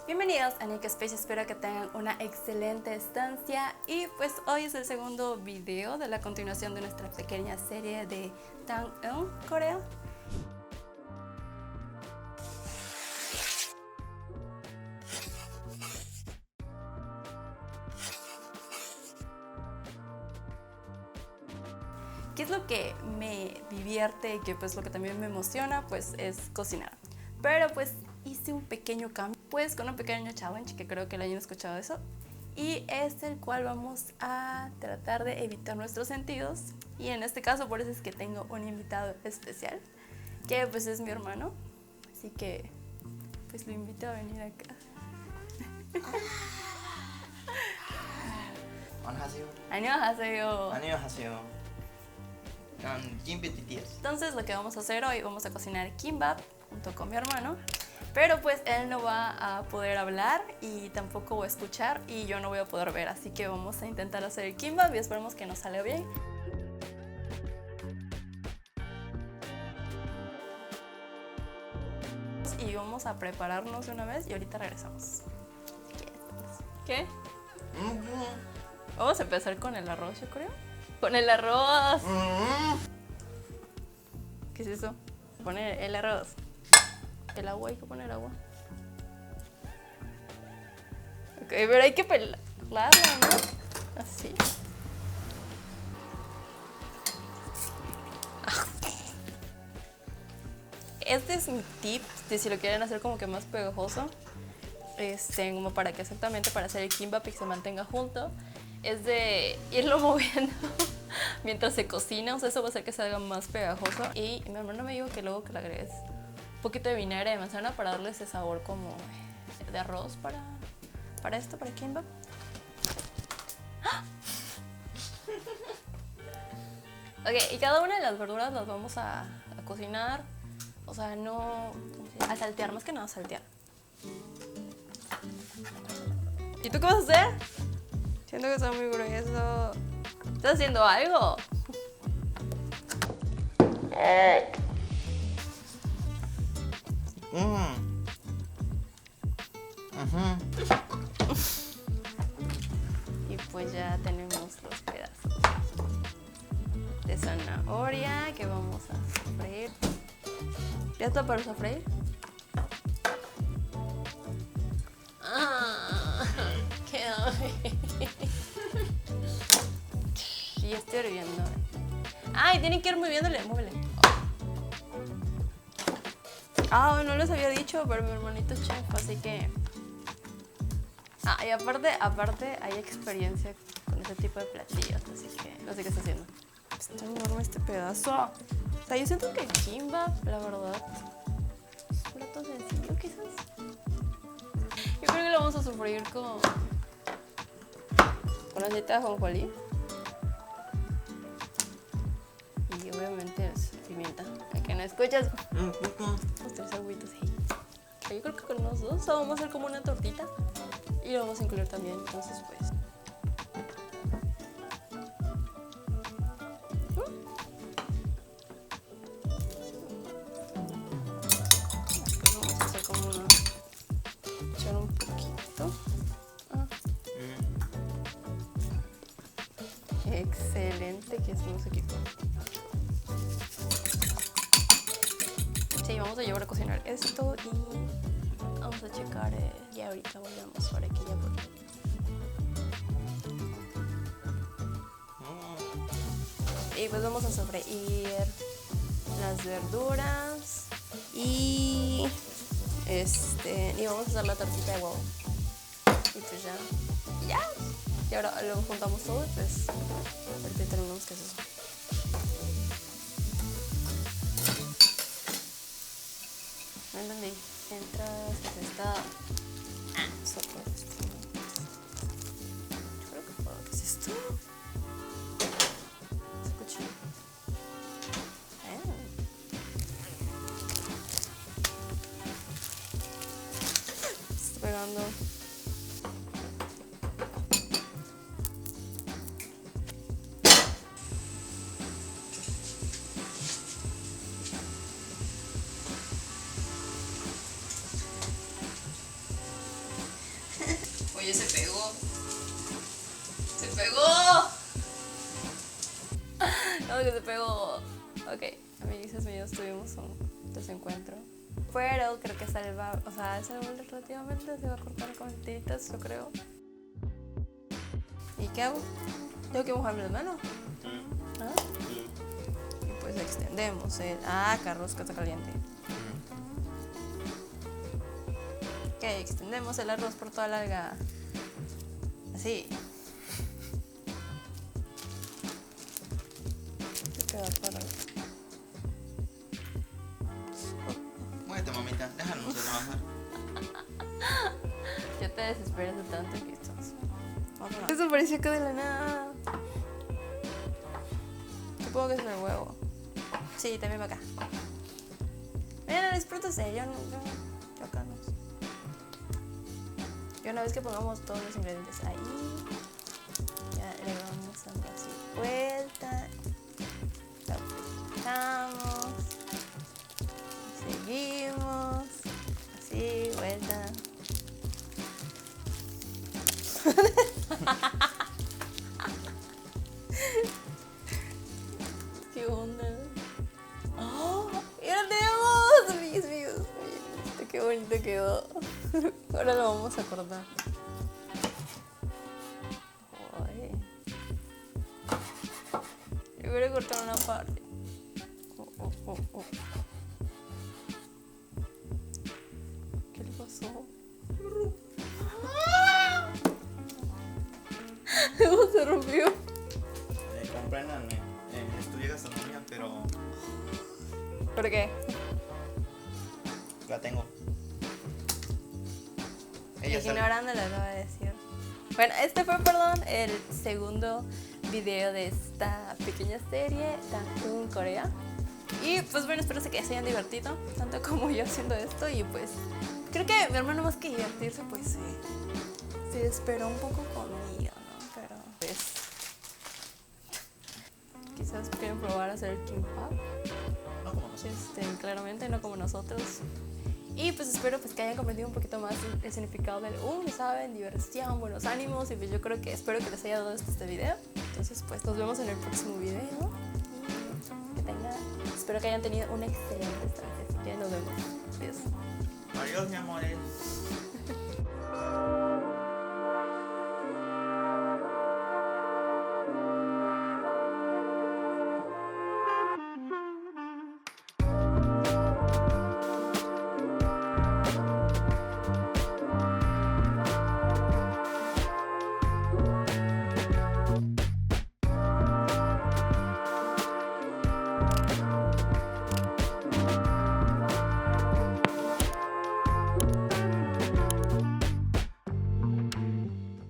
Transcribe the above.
Bienvenidos a Nick Space, espero que tengan una excelente estancia y pues hoy es el segundo video de la continuación de nuestra pequeña serie de Dang-eun, Corea. ¿Qué es lo que me divierte y que pues lo que también me emociona? Pues es cocinar. Pero pues hice un pequeño cambio, pues con un pequeño challenge que creo que le hayan escuchado eso. Y es el cual vamos a tratar de evitar nuestros sentidos. Y en este caso por eso es que tengo un invitado especial, que pues es mi hermano. Así que pues lo invito a venir acá. 안녕하세요. 안녕하세요. 안녕하세요. 김비티티에스. Entonces lo que vamos a hacer hoy, vamos a cocinar kimbap junto con mi hermano. Pero pues él no va a poder hablar y tampoco va a escuchar y yo no voy a poder ver. Así que vamos a intentar hacer el kimbap y esperemos que nos salga bien. Y vamos a prepararnos de una vez y ahorita regresamos. ¿Qué? Vamos a empezar con el arroz, yo creo. ¡Con el arroz! ¿Qué es eso? Poner el arroz. El agua, hay que poner agua. Ok, pero hay que pelarla, ¿no? Así. Este es mi tip de si lo quieren hacer como que más pegajoso. Como para que exactamente para hacer el kimbap y que se mantenga junto. Es de irlo moviendo mientras se cocina, o sea, eso va a hacer que salga más pegajoso. Y mi hermano me dijo que luego que le agregues un poquito de vinagre de manzana para darle ese sabor como de arroz para esto, para el kimbap. Ok, y cada una de las verduras las vamos a cocinar, o sea, no a saltear, más que nada a saltear. ¿Y tú qué vas a hacer? Siento que está muy grueso. ¿Estás haciendo algo? Y pues ya tenemos los pedazos de zanahoria que vamos a sofreír. ¿Ya está para sofreír? Quedó bien. Y estoy hirviendo. ¡Ay! Tienen que ir moviéndole, muévele. Ah, no les había dicho, pero mi hermanito es chef, así que... Ah, y aparte hay experiencia con ese tipo de platillos, así que no sé qué está haciendo. Está enorme este pedazo. O sea, yo siento que el kimbap, la verdad, es un plato sencillo quizás. Yo creo que lo vamos a sofreír con aceite de ajonjolí. Y obviamente es pimienta. ¿A que no escuchas? Los tres agüitos ahí. Yo creo que con los dos, o sea, vamos a hacer como una tortita. Y lo vamos a incluir también, entonces pues. Pues vamos a hacer como una. Echar un poquito. Excelente, que eso no se quitó. Sí, vamos a llevar a cocinar esto y vamos a checar. Ya ahorita volvemos para que ya por. Y pues vamos a sofreír las verduras y vamos a hacer la tortita de huevo. Y pues ya. Y ahora luego juntamos todo y pues ahorita terminamos que es eso. No entendí. Entras, pues está. Yo creo que puedo. ¿Qué es esto? Escucha. Se está pegando. Oye, se pegó. ¡Se pegó! No, que se pegó. Ok, amiguitos míos, tuvimos un desencuentro. Pero creo que salva, o sea, es algo relativamente, se va a cortar con tiritas, yo creo. ¿Y qué hago? Tengo que mojarme las manos. ¿Ah? Y pues extendemos el... Ah, carrusca está caliente. Ok, extendemos el arroz por toda la alga. Así. Se queda para... Muévete, mamita, déjanos trabajar. Ya te desesperas de tanto que estás. Vámonos. Eso pareció que de la nada. Supongo que es el huevo. Sí, también va acá. Mira, disfrútese. Yo acá no. Y una vez que pongamos todos los ingredientes ahí, ya le vamos dando así vuelta. La apretamos. Seguimos. Así, vuelta. ¿Qué onda? ¡Oh! ¡Ya lo tenemos! Amigos. Qué bonito quedó. Ahora lo vamos a cortar. Ay. Yo quiero cortar una parte. Oh. ¿Qué le pasó? ¿Cómo se rompió? Compréndanme. Estudié gastronomía, pero ¿Por qué? la tengo. Ella sabe. Ignorando lo que acaba de decir. Bueno, este fue, perdón, el segundo video de esta pequeña serie, Tangkung Corea. Y pues bueno, espero que se hayan divertido, tanto como yo haciendo esto. Y pues creo que mi hermano, más que divertirse, pues se esperó un poco conmigo, ¿no? Pero pues quizás quieren probar a hacer el kimbap. No como nosotros. Claramente no como nosotros. Y pues espero pues que hayan comprendido un poquito más el significado del ¿saben? Diversión, buenos ánimos. Y pues yo creo que espero que les haya dado este video. Entonces pues nos vemos en el próximo video. Y que tengan, espero que hayan tenido una excelente estancia. Así que nos vemos. Adiós. Adiós, mi amores.